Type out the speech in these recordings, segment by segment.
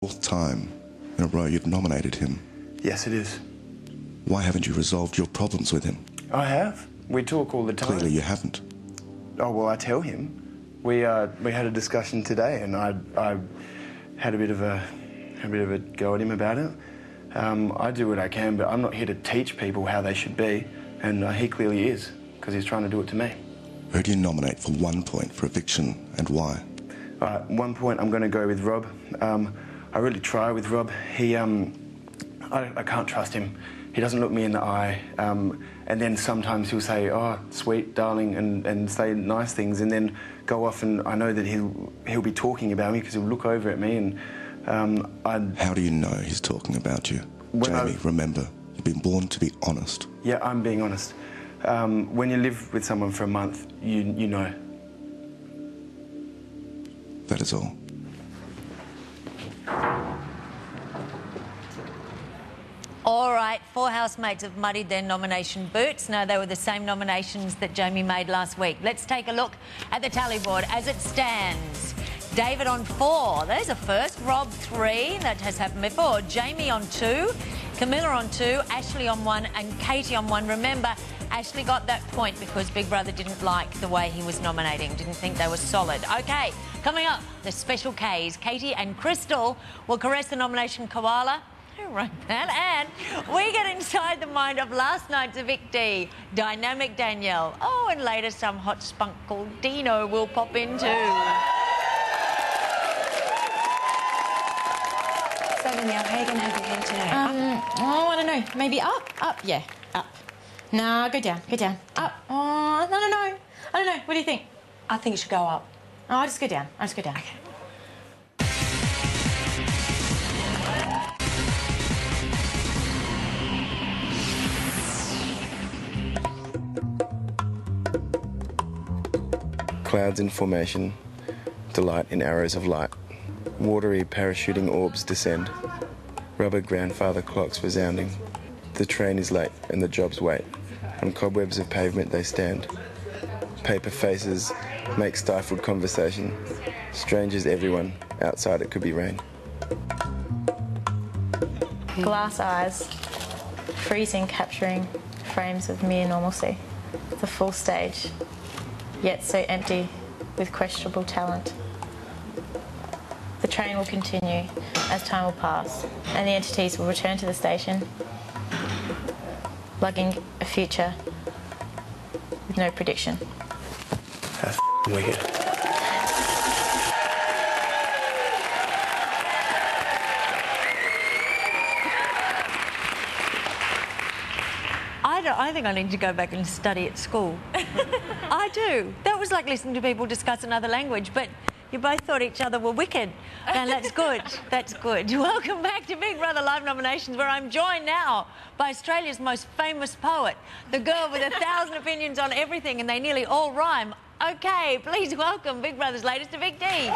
Fourth time in a row you've nominated him. Yes, it is. Why haven't you resolved your problems with him? I have. We talk all the time. Clearly you haven't. Oh, well, I tell him. We had a discussion today, and I had a bit of a go at him about it. I do what I can, but I'm not here to teach people how they should be, and he clearly is, because he's trying to do it to me. Who do you nominate for 1 point for eviction, and why? 1 point, I'm going to go with Rob. I really try with Rob. I can't trust him. He doesn't look me in the eye, and then sometimes he'll say, "Oh, sweet, darling," and say nice things, and then go off, and I know that he'll be talking about me because he'll look over at me, and How do you know he's talking about you? Jamie, remember, you've been born to be honest. Yeah, I'm being honest. When you live with someone for a month, you know. That is all. All right, 4 housemates have muddied their nomination boots. No, they were the same nominations that Jamie made last week. Let's take a look at the tally board as it stands. David on 4. There's a first. Rob 3. That has happened before. Jamie on 2. Camilla on 2. Ashley on 1. And Katie on 1. Remember, Ashley got that point because Big Brother didn't like the way he was nominating. Didn't think they were solid. OK, coming up, the special Ks. Katie and Crystal will caress the nomination koala. Who wrote that? And we get inside the mind of last night's evictee, Dynamic Danielle. Oh, and later some hot spunk called Dino will pop in too. So, Danielle, how are you going to have your hair today? Oh, I don't know. Maybe up? Up, yeah, up. No, go down, up. Oh, no. I don't know. What do you think? I think it should go up. Oh, I'll just go down. Okay. Clouds in formation, delight in arrows of light. Watery parachuting orbs descend. Rubber grandfather clocks resounding. The train is late and the jobs wait. On cobwebs of pavement they stand. Paper faces make stifled conversation. Strangers everyone, outside it could be rain. Glass eyes, freezing, capturing frames of mere normalcy. The full stage, yet so empty with questionable talent. The train will continue as time will pass, and the entities will return to the station, lugging a future with no prediction. That's wicked. I think I need to go back and study at school. I do. That was like listening to people discuss another language, but you both thought each other were wicked. And that's good. That's good. Welcome back to Big Brother Live Nominations, where I'm joined now by Australia's most famous poet, the girl with 1,000 opinions on everything, and they nearly all rhyme. OK, please welcome Big Brother's latest evictee, Danielle.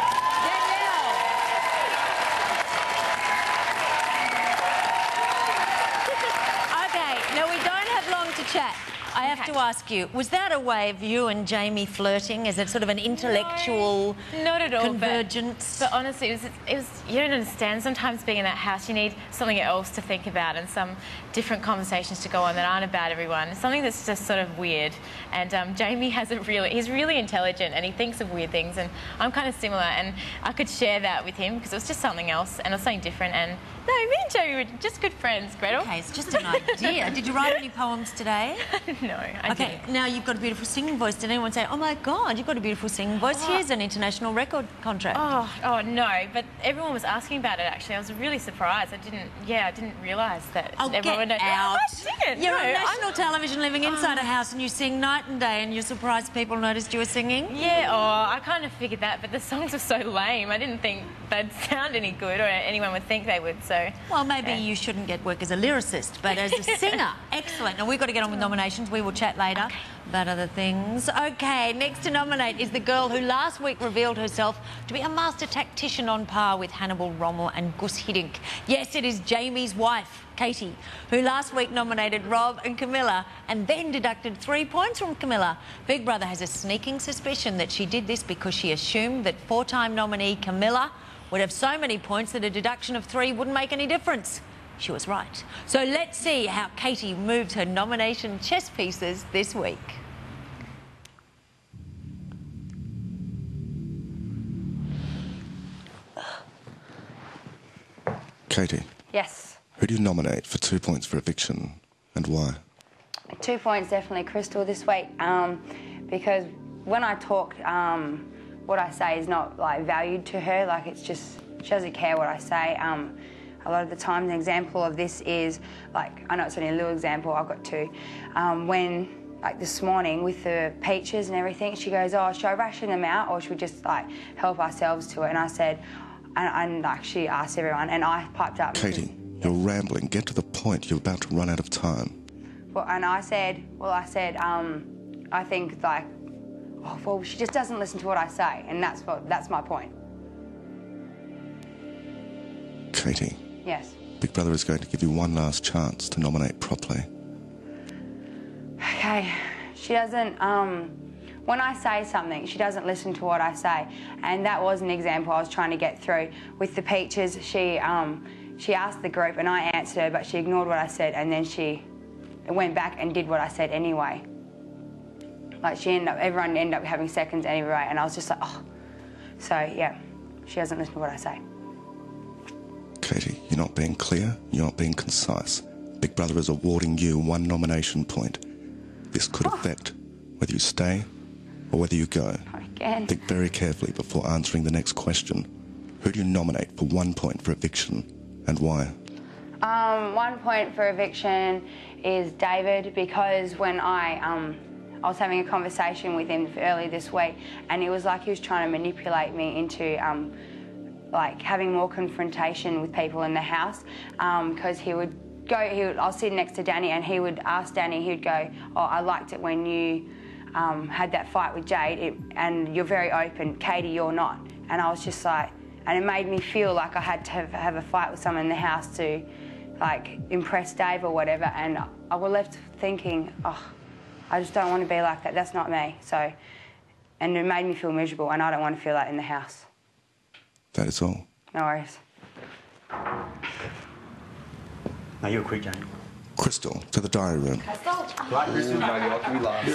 OK, now we don't have long to chat. I have to ask you, was that a way of you and Jamie flirting? Is it sort of an intellectual Not at all, convergence? But honestly, it was. You don't understand. Sometimes being in that house, you need something else to think about and some different conversations to go on that aren't about everyone. Something that's just sort of weird. And Jamie has he's really intelligent and he thinks of weird things. And I'm kind of similar, and I could share that with him because it was just something else and it was something different. And no, me and Jamie were just good friends, Gretel. OK, it's just an idea. Did you write any poems today? No, I didn't. Now you've got a beautiful singing voice. Did anyone say, "Oh my God, you've got a beautiful singing voice"? Here's an international record contract. Oh no! But everyone was asking about it. Actually, I was really surprised. I didn't realise that everyone would know. Out. I sing it. You're no, on national television, living inside a house, and you sing night and day, and you're surprised people noticed you were singing. Yeah. I kind of figured that, but the songs are so lame. I didn't think they'd sound any good, or anyone would think they would. So. Well, maybe you shouldn't get work as a lyricist, but as a singer, excellent. Now we've got to get on with nominations. We will chat later about other things. OK, next to nominate is the girl who last week revealed herself to be a master tactician on par with Hannibal Rommel and Gus Hiddink. Yes, it is Jamie's wife, Katie, who last week nominated Rob and Camilla and then deducted 3 points from Camilla. Big Brother has a sneaking suspicion that she did this because she assumed that 4-time nominee Camilla would have so many points that a deduction of 3 wouldn't make any difference. She was right. So let's see how Katie moved her nomination chess pieces this week. Katie. Yes. Who do you nominate for 2 points for eviction and why? 2 points, definitely Crystal this week, because when I talk, what I say is not like valued to her. Like, it's just, she doesn't care what I say. A lot of the time, an example of this is, like, I know it's only a little example, I've got two. When, like this morning with the peaches and everything, she goes, oh, should I ration them out or should we just like help ourselves to it? And I said, and like she asked everyone, and I piped up. Katie, you're rambling. Get to the point. You're about to run out of time. Well, and I said, I think like, oh, well, she just doesn't listen to what I say, and that's my point. Katie. Yes. Big Brother is going to give you one last chance to nominate properly. Okay. She doesn't, when I say something, she doesn't listen to what I say, and that was an example I was trying to get through. With the peaches, she asked the group, and I answered her, but she ignored what I said, and then she went back and did what I said anyway. Like, everyone ended up having seconds anyway, and I was just like, oh. So, yeah, she doesn't listen to what I say. Katie, you're not being clear, you're not being concise. Big Brother is awarding you 1 nomination point. This could affect whether you stay or whether you go. Again. Think very carefully before answering the next question. Who do you nominate for 1 point for eviction and why? 1 point for eviction is David, because when I was having a conversation with him early this week, and it was like he was trying to manipulate me into like having more confrontation with people in the house, because I was sitting next to Danny, and he would ask Danny, he would go, oh, I liked it when you had that fight with Jade, and you're very open, Katie, you're not. And I was just like, and it made me feel like I had to have a fight with someone in the house to like impress Dave or whatever, and I was left thinking, oh, I just don't want to be like that, that's not me. So, and it made me feel miserable, and I don't want to feel that in the house. That is all. No worries. Now you're quick, Jane. Crystal, to the diary room. Right, Crystal. No, you're can be last. Yeah,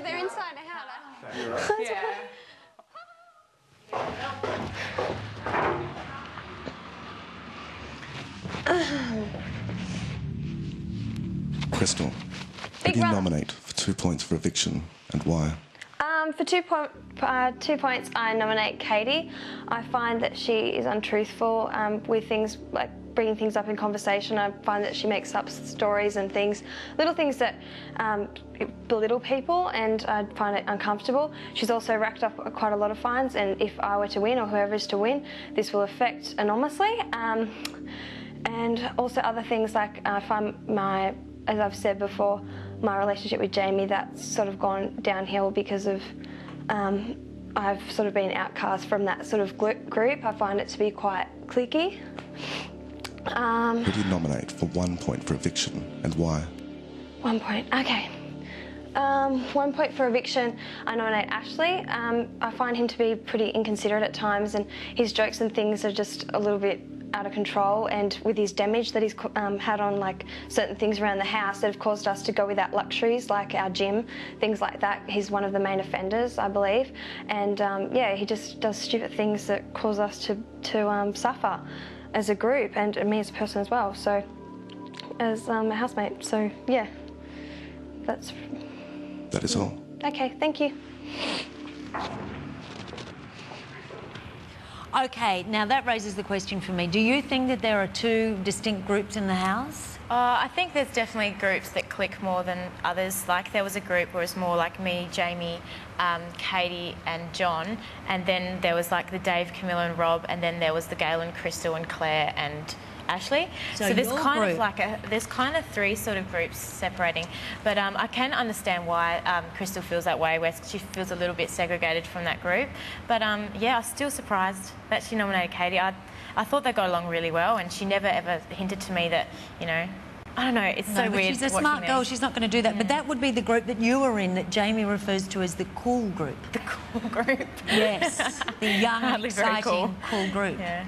they're inside a house. Yeah. Crystal, who do you nominate for 2 points for eviction and why? For 2 points, I nominate Katie. I find that she is untruthful with things like bringing things up in conversation. I find that she makes up stories and things, little things that belittle people, and I find it uncomfortable. She's also racked up quite a lot of fines, and if I were to win, or whoever is to win, this will affect enormously. And also other things like I find as I've said before, my relationship with Jamie, that's sort of gone downhill because of I've sort of been outcast from that sort of group. I find it to be quite cliquey. Who do you nominate for 1 point for eviction and why? 1 point, okay. 1 point for eviction, I nominate Ashley. I find him to be pretty inconsiderate at times, and his jokes and things are just a little bit out of control, and with his damage that he's had on like certain things around the house that have caused us to go without luxuries like our gym, things like that. He's one of the main offenders, I believe, and yeah, he just does stupid things that cause us to suffer as a group, and me as a person as well, so as a housemate. So yeah, that is all. Okay, thank you. Okay, now that raises the question for me. Do you think that there are 2 distinct groups in the house? I think there's definitely groups that click more than others. Like, there was a group where it was more like me, Jamie, Katie and John, and then there was like the Dave, Camilla and Rob, and then there was the Gail and Crystal and Claire and Ashley. So there's kind of like there's kind of 3 sort of groups separating, but I can understand why Crystal feels that way, where she feels a little bit segregated from that group. But yeah, I was still surprised that she nominated Katie. I thought they got along really well, and she never ever hinted to me that, you know, I don't know, it's so but weird. she's a watching smart girl, these. she's not going to do that. But that would be the group that you were in that Jamie refers to as the cool group. The cool group. Yes, the young, Hardly very exciting, cool. cool group. Yeah.